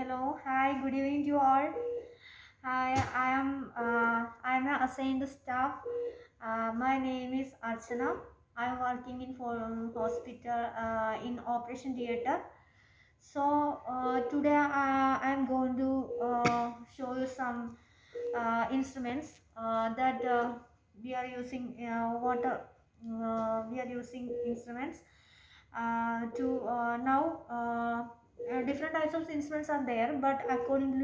Hello, hi, good evening to all. Hi, I am an assigned staff. My name is Archana. I am working in for hospital in operation theater. So today I am going to show you some instruments that we are using. We are using instruments to now. Different types of instruments are there, but according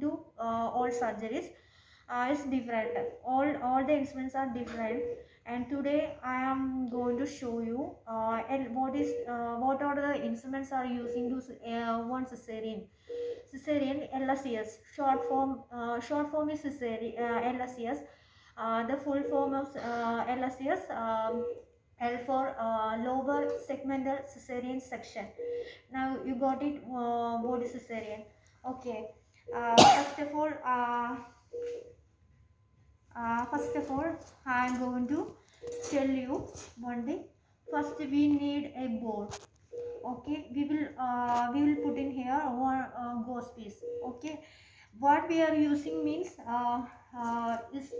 to all surgeries, it's different. All the instruments are different, and today I am going to show you what are the instruments are using to one cesarean LSES. Short form is cesarean LSES. The full form of LSES. L for lower segmental cesarean section. Now you got it. What is cesarean? Okay. First of all, I am going to tell you one thing. First, we need a board. Okay, we will put in here one gauze piece. Okay, what we are using means is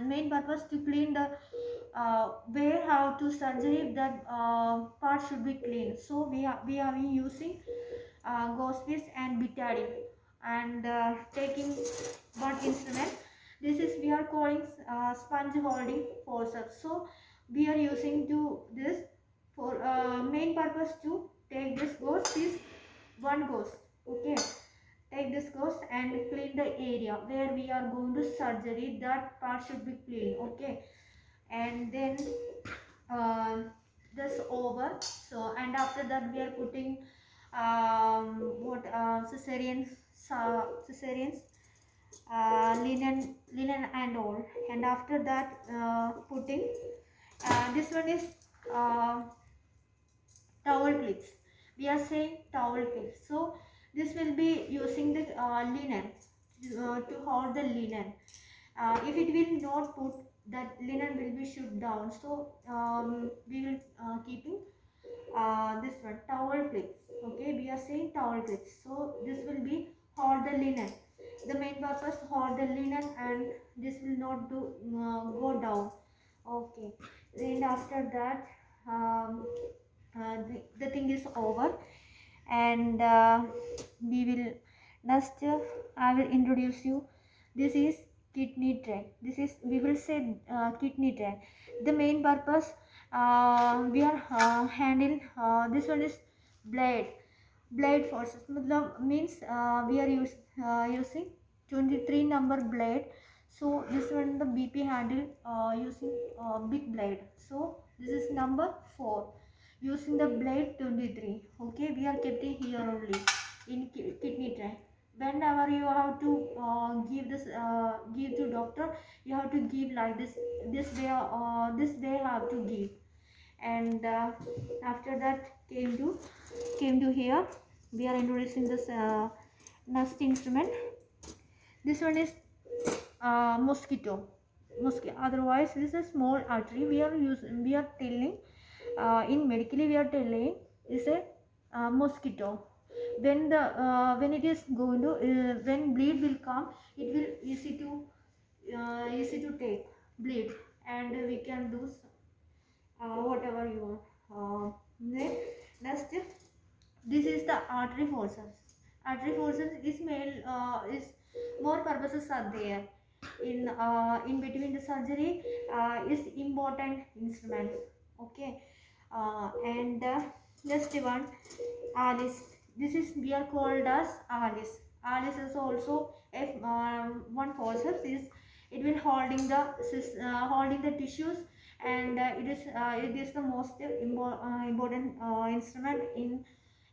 main purpose to clean the where how to surgery that part should be clean. So we are using gauze piece and betadine and taking one instrument. This is we are calling sponge holding forceps. So we are using to this for main purpose to take this gauze piece, one gauze. Okay, take this gauze and clean the area where we are going to surgery. That part should be clean. Okay, and then uh, this over. So and after that we are putting what cesareans, linen and all, and after that putting this one is uh, towel clips. We are saying towel clips. So this will be using the linen to hold the linen. If it will not put, that linen will be shoot down. So we will keeping this one towel clips. Okay, we are saying towel clips. So this will be hold the linen. The main purpose hold the linen, and this will not do go down. Okay, and after that the thing is over, and we will next I will introduce you. This is kidney tray. This is we will say kidney tray. The main purpose we are handle this one is blade forces. Matlab means we are using 23 number blade. So this one the BP handle using big blade. So this is number 4 using the blade 23. Okay, we are kept it here only in kidney tray. Whenever you have to give to doctor, you have to give like this way have to give. And after that came to here, we are introducing this next instrument. This one is mosquito. Otherwise this is a small artery. We are telling in medically we are telling is a mosquito. When it is going to when bleed will come, it will easy to take bleed, and we can do whatever you want. Next, this is the artery forceps. Artery forceps is more purposes are there in between the surgery. Is important instruments. Okay, and next one, Alice. This is we are called as Alice. Alice is also if one forceps is it will holding the tissues, and it is the most important instrument in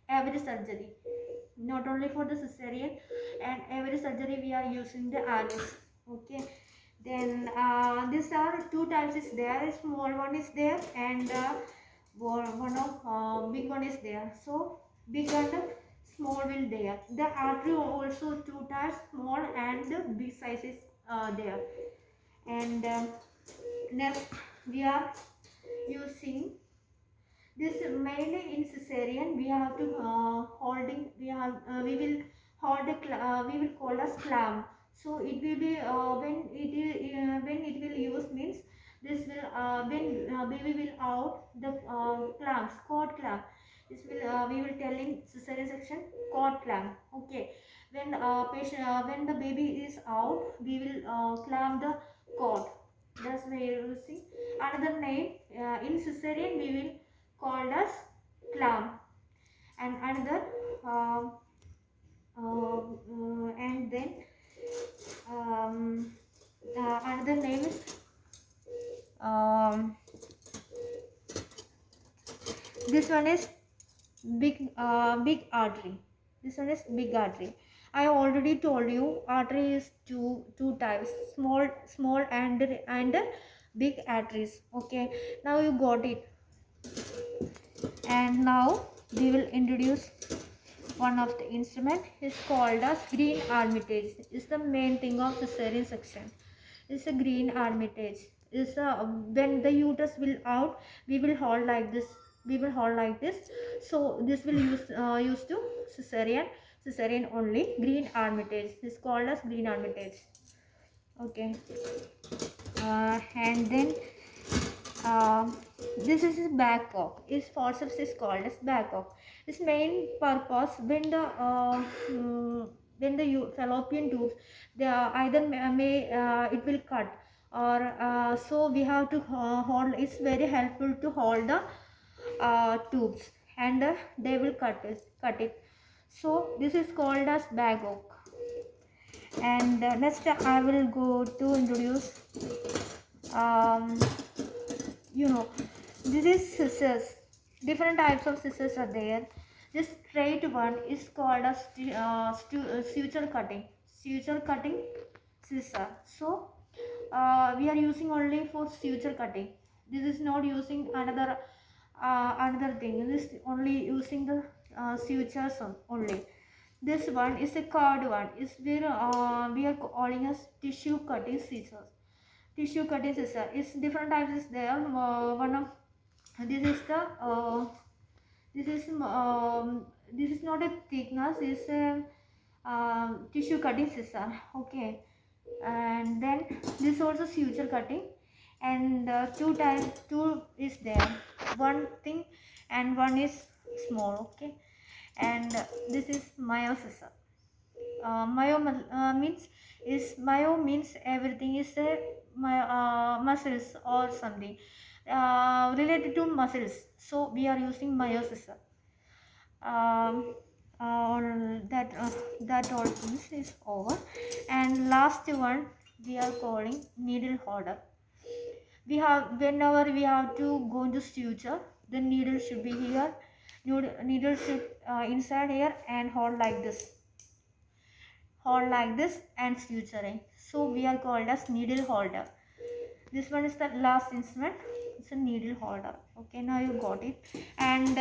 every surgery, not only for the cesarean, and every surgery we are using the Alice. Okay, then these are two types is there. A small one is there, and one of big one is there. So big and small will there. The artery also two types, small and big size is there. And next we are using this mainly in cesarean. We have to we will hold the we will call as clamp. So it will be when it will use means this will when baby will out the clamps cord clamp. This will we will tell in cesarean section cord clamp. Okay, when the baby is out, we will clamp the cord. That's why you see another name in cesarean we will called as clamp. And another and then another name is um, this one is big artery. This one is big artery. I already told you artery is two types, small and big arteries. Okay, now you got it. And now we will introduce one of the instrument is called as green armitage. Is the main thing of cesarean section. Is a green armitage. Is when the uterus will out, we will hold like this. We will hold like this. So this will use to cesarean only. Green armitage is called as green armitage. Okay, and then uh, this is back cock. Its forceps is called as back cock. Its main purpose when the fallopian tubes they are either it will cut or so we have to hold. It's very helpful to hold the tubes and they will cut it. So this is called as bag cock. And next I will go to introduce um, you know this is scissors. Different types of scissors are there. This straight one is called as suture cutting scissor. So we are using only for suture cutting. This is not using another thing. This is only using the sutures only. This one is a curved one. Is where we are calling as tissue cutting scissors. Tissue cutting scissor is different types is there. One of this is the this is this is not a thickness. It's a tissue cutting scissor. Okay, and then this also suture cutting, and two is there, one thing and one is small. Okay, and this is myo scissor. Myo means everything is a muscles or something related to muscles, so we are using myo scissor. That all things is over. And last one we are calling needle holder. We have whenever we have to go into suture, the needle should be here. Needle should inside here and hold like this, and suturing. So we are called as needle holder. This one is the last instrument. It's a needle holder. Okay, now you got it. And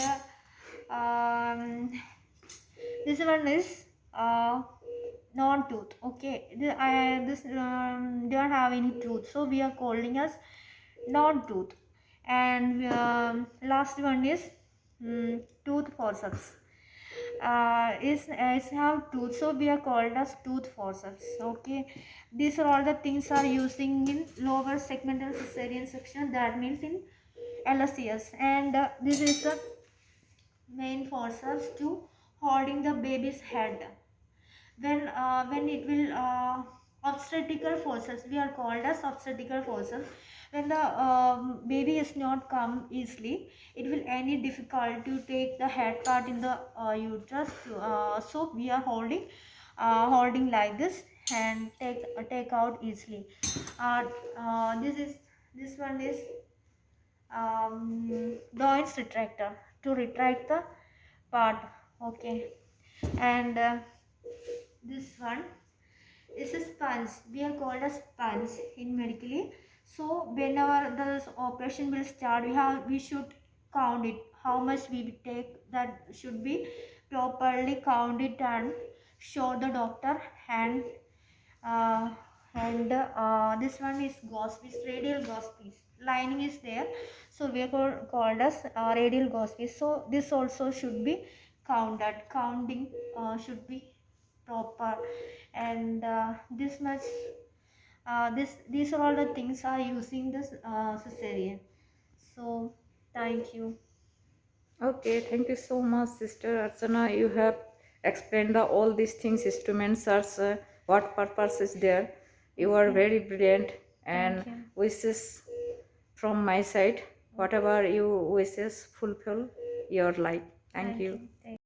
this one is non-tooth. Okay, this don't have any tooth, so we are calling as non-tooth. And last one is tooth forceps. Is have tooth, so we are called as tooth forceps. Okay, these are all the things are using in lower segmental cesarean section, that means in LSCS. And this is the main forceps to holding the baby's head. When it will obstetrical forceps, we are called as obstetrical forceps. When the baby is not come easily, it will any difficult to take the head part in the uterus. So we are holding like this and take out easily. This one is Doyle's retractor to retract the part. Okay, and this one is a sponge. We are called a sponge in medically. So whenever the operation will start, we should count it. How much we take, that should be properly counted and show the doctor. Uh, and this one is gauze piece, radial gauze piece. Lining is there, so we are called as radial gauze piece. So this also should be counted. Counting should be proper, and this much these are all the things are using this cesarean. So thank you. Okay, thank you so much, Sister Archana. You have explained all these things, instruments are, what purpose is there. You are Okay, very brilliant, thank and you. wishes from my side, whatever you wishes fulfill your life. Thank Thank you. you.